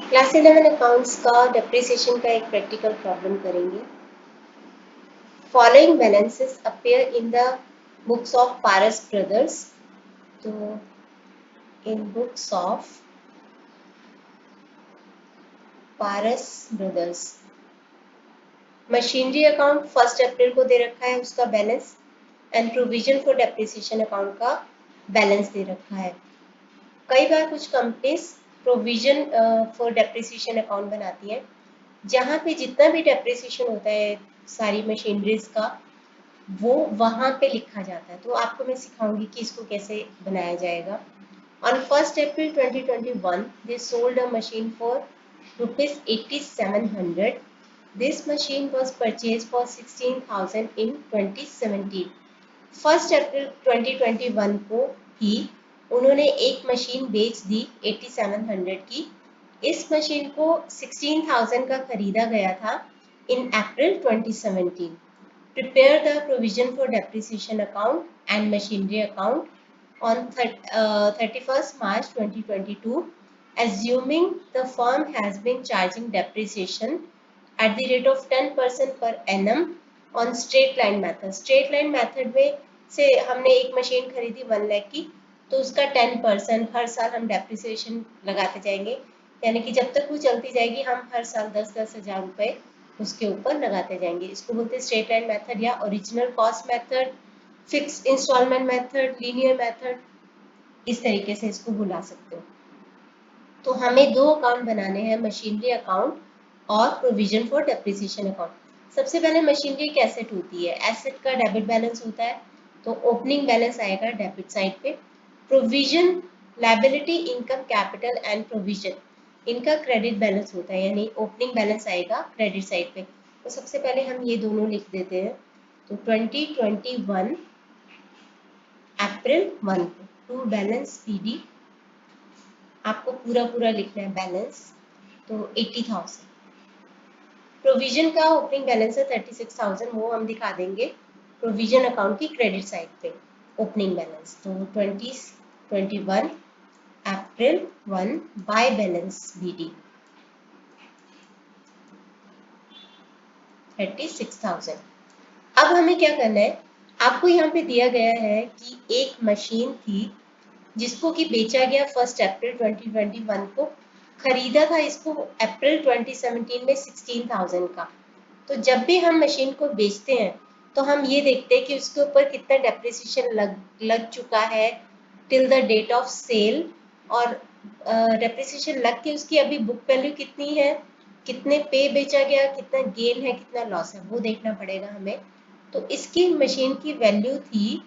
Class 11 accounts का depreciation का एक प्रैक्टिकल प्रॉब्लम करेंगे। Following balances appear in the books of Paras brothers. तो in books of Paras brothers machinery account 1 April को दे रखा है उसका बैलेंस, and provision for depreciation account का बैलेंस दे रखा है। कई बार कुछ companies provision for depreciation account बनाती हैं जहाँ पे जितना भी डेप्रिसिएशन होता है सारी मशीनरीज का वो वहाँ पे लिखा जाता है। तो आपको मैं सिखाऊंगी कि इसको कैसे बनाया जाएगा। On 1st April 2021, they sold a machine for rupees 8,700. This machine was purchased for 16,000 in 2017. 1st अप्रैल 2021 को ही उन्होंने एक मशीन बेच दी 8700 की। इस मशीन को 16,000 का खरीदा गया था इन अप्रैल 2017। Prepare the provision for depreciation account and machinery account on 31st March 2022, assuming the firm has been charging depreciation at the rate of 10% per annum on straight line method. Straight line method में से हमने एक machine खरीदी 1 लाख की, तो उसका 10% हर साल हम डेप्रिसिएशन लगाते जाएंगे, यानी कि जब तक वो चलती जाएगी हम हर साल 10-10 हज़ार रुपए उसके ऊपर लगाते जाएंगे। इसको बोलते हैं स्ट्रेट लाइन मेथड या original cost method, fixed installment method, linear method, इस तरीके से इसको बुला सकते हो। तो हमें दो अकाउंट बनाने हैं, मशीनरी अकाउंट और प्रोविजन फॉर डेप्रिसिएशन अकाउंट। सबसे पहले मशीनरी एक एसेट होती है, एसेट का डेबिट बैलेंस होता है, तो ओपनिंग बैलेंस आएगा डेबिट साइड पे। Provision liability, income, capital and provision, इनका क्रेडिट बैलेंस होता है, यानी ओपनिंग बैलेंस आएगा क्रेडिट साइड पे। तो सबसे पहले हम ये दोनों लिख देते हैं। तो 2021 अप्रैल 1 को टू बैलेंस पीडी, आपको पूरा पूरा लिखना है बैलेंस, तो 80,000। प्रोविजन का ओपनिंग बैलेंस है 36,000, वो हम दिखा देंगे प्रोविजन अकाउंट की क्रेडिट साइड पे ओपनिंग बैलेंस। तो 2021 अप्रैल 1 बाय बैलेंस बीडी 36,000। अब हमें क्या करना है, आपको यहाँ पे दिया गया है कि एक मशीन थी जिसको कि बेचा गया 1 अप्रैल 2021 को, खरीदा था इसको अप्रैल 2017 में 16,000 का। तो जब भी हम मशीन को बेचते हैं तो हम ये देखते हैं कि उसके ऊपर कितना डेप्रिसिएशन लग चुका है till the date of sale, और डेप्रिसिएशन लग के उसकी अभी बुक वैल्यू कितनी है, कितने पे बेचा गया, कितना गेन है, कितना लॉस है, वो देखना पड़ेगा हमें। तो इसकी मशीन की वैल्यू थी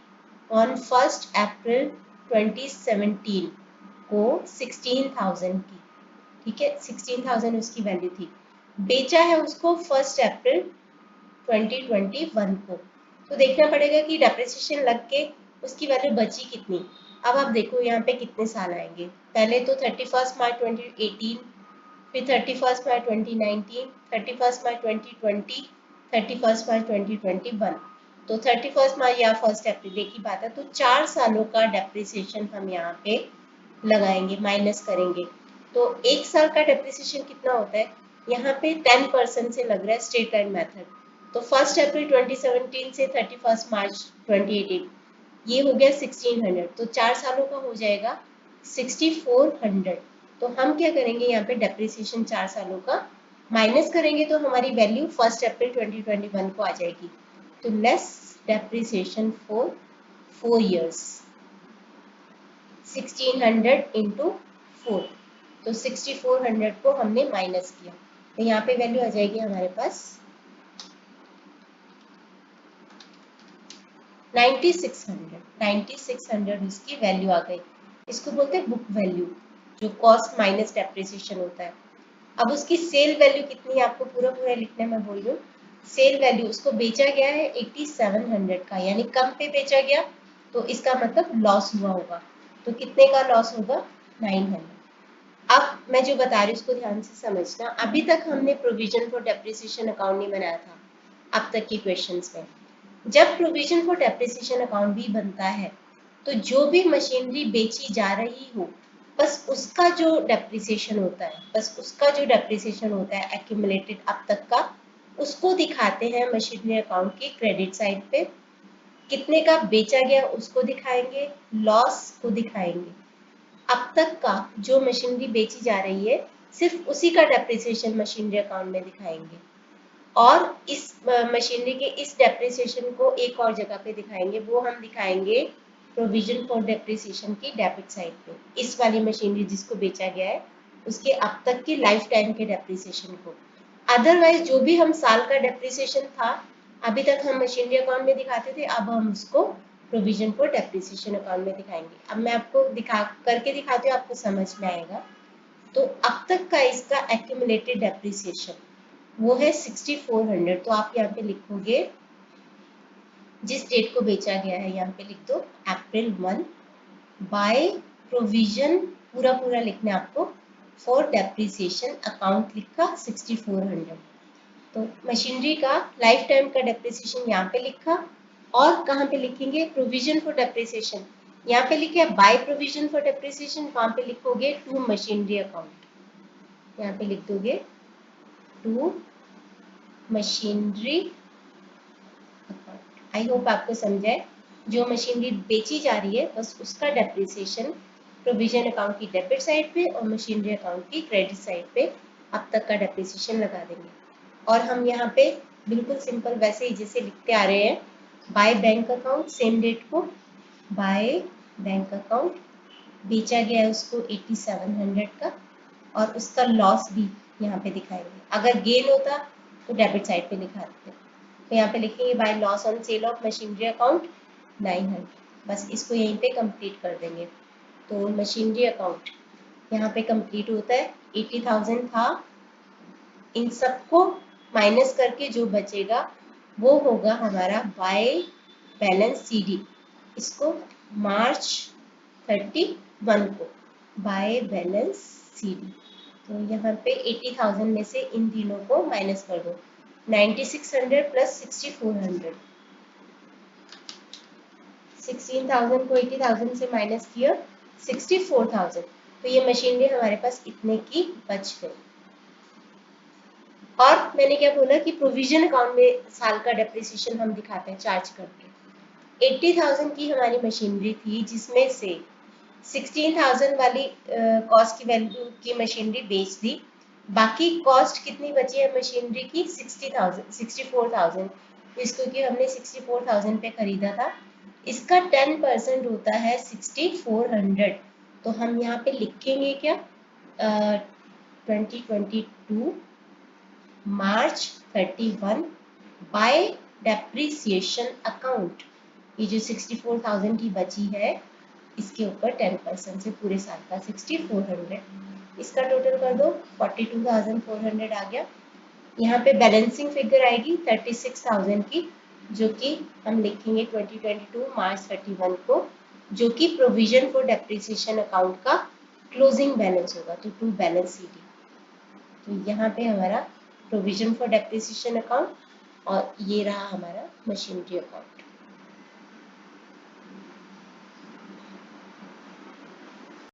ऑन 1 अप्रैल 2017 को 16,000 की, ठीक है, 16,000 उसकी वैल्यू थी। बेचा है उसको 1 अप्रैल 2021 को, तो देखना पड़ेगा कि डेप्रिसिएशन लग के उसकी वैल्यू बची कितनी। अब आप देखो यहाँ पे कितने साल आएंगे, पहले तो 31 मार्च 2018, फिर 31 मार्च 2019, 31 मार्च 2020, 31 मार्च 2021। तो 31 मार्च या 1 अप्रैल एक ही बात है, तो 4 सालों का डेप्रिसिएशन हम यहाँ पे लगाएंगे, माइनस करेंगे। तो एक साल का डेप्रिसिएशन कितना होता है, यहाँ पे 10% से लग रहा है स्ट्रेट लाइन मेथड। तो 1 अप्रैल 2017 से 31 मार्च 2018 ये हो गया 1600, तो 4 सालों का हो जाएगा 6400। तो हम क्या करेंगे, यहाँ पे डेप्रिसिएशन 4 सालों का माइनस करेंगे तो हमारी वैल्यू 1 अप्रैल 2021 को आ जाएगी। तो less depreciation for 4 years, 1600 into 4, तो 6400 को हमने माइनस किया, तो यहाँ पे वैल्यू आ जाएगी हमारे पास 9600। 9600 इसकी वैल्यू आ गई। इसको बोलते हैं बुक वैल्यू, जो कॉस्ट माइनस डेप्रिसिएशन होता है। अब उसकी सेल वैल्यू कितनी है आपको पूरा पूरा लिखना है, मैं बोल रही हूँ। सेल वैल्यू, उसको बेचा गया है 8700 का, यानी कम पे बेचा गया, तो इसका मतलब लॉस हुआ होगा। तो कितने का लॉस होगा, 900। अब मैं जो बता रही हूँ उसको ध्यान से समझना। अभी तक हमने प्रोविजन फॉर डेप्रिसिएशन अकाउंट नहीं बनाया था अब तक के क्वेश्चंस में। जब प्रोविजन फॉर डेप्रिसिएशन अकाउंट भी बनता है तो जो भी मशीनरी बेची जा रही हो बस उसका जो डेप्रिसिएशन होता है एक्यूमुलेटेड अब तक का, उसको दिखाते हैं मशीनरी अकाउंट की क्रेडिट साइड पे। कितने का बेचा गया उसको दिखाएंगे, लॉस को दिखाएंगे। अब तक का जो मशीनरी बेची जा रही है सिर्फ उसी का डेप्रिसिएशन मशीनरी अकाउंट में दिखाएंगे, और इस मशीनरी के इस डेप्रिसिएशन को एक और जगह पे दिखाएंगे, वो हम दिखाएंगे प्रोविजन फॉर डेप्रिसिएशन की डेबिट साइड पे। इस वाली मशीनरी जिसको बेचा गया है उसके अब तक की लाइफ टाइम के डेप्रिसिएशन को। अदरवाइज जो भी हम साल का डेप्रिसिएशन था अभी तक हम मशीनरी अकाउंट में दिखाते थे, अब हम उसको प्रोविजन फॉर डेप्रिसिएशन अकाउंट में दिखाएंगे। अब मैं आपको करके दिखाती हूँ, आपको समझ में आएगा। तो अब तक का इसका एक्यूमुलेटेड डेप्रिसिएशन वो है 6400। तो आप यहाँ पे लिखोगे जिस डेट को बेचा गया है, यहाँ पे लिख दो अप्रैल 1 बाय प्रोविजन, पूरा पूरा लिखना है आपको, फॉर डेप्रिसिएशन अकाउंट लिखा 6400। तो मशीनरी का लाइफ टाइम का डेप्रिसिएशन यहाँ पे लिखा, और कहाँ पे लिखेंगे प्रोविजन फॉर डेप्रिसिएशन, यहाँ पे लिखे बाय प्रोविजन फॉर डेप्रिसिएशन, वहाँ पे लिखोगे टू मशीनरी अकाउंट, यहाँ पे लिख दोगे to machinery account. I hope आपको समझ आए। जो मशीनरी बेची जा रही है बस उसका डेप्रिसिएशन प्रोविजन अकाउंट की डेबिट साइड पे और मशीनरी अकाउंट की क्रेडिट साइड पे अब तक का डेप्रिसिएशन लगा देंगे। और हम यहाँ पे बिल्कुल सिंपल वैसे ही जैसे लिखते आ रहे हैं, by bank account same date को, बाय बैंक अकाउंट बेचा गया है उसको 8700 का, और उसका लॉस भी यहाँ पे दिखाएंगे। अगर गेन होता तो डेबिट साइड पे लिखा देते, तो यहाँ पे लिखेंगे by loss on sale of machinery account 900। बस इसको यहीं पे कंप्लीट कर देंगे। तो मशीनरी अकाउंट यहाँ पे कंप्लीट होता है, 80,000 था, इन सबको माइनस करके जो बचेगा वो होगा हमारा बाय बैलेंस सीडी। इसको मार्च 31 को बाय बैलेंस सीडी। तो यहाँ पे 80,000 में से इन तीनों को माइनस कर दो, 9600 प्लस 6400, 16,000 को 80,000 से माइनस किया 64,000। तो ये मशीनरी हमारे पास इतने की बच गई। और मैंने क्या बोला कि प्रोविजन अकाउंट में साल का डेप्रिसिएशन हम दिखाते हैं चार्ज करके। 80,000 की हमारी मशीनरी थी जिसमें से 16,000 वाली कॉस्ट की वैल्यू की मशीनरी बेच दी, बाकी कॉस्ट कितनी बची है मशीनरी की 64,000। इसको कि हमने 64,000 पे खरीदा था, इसका 10% होता है 6400। तो हम यहाँ पे लिखेंगे क्या 2022 मार्च 31 बाय डेप्रिसिएशन अकाउंट। ये जो 64,000 की बची है इसके ऊपर 10% से पूरे साल का 6400, इसका टोटल कर दो 42,400 आ गया। यहाँ पे बैलेंसिंग फिगर आएगी 36,000 की, जो कि हम लिखेंगे 2022 मार्च 31 को, जो कि प्रोविजन फॉर डेप्रिसिएशन अकाउंट का क्लोजिंग बैलेंस होगा, तो टू बैलेंस सीडी। तो यहाँ पे हमारा प्रोविजन फॉर डेप्रिसिएशन अकाउंट और ये रहा हमारा मशीनरी अकाउंट।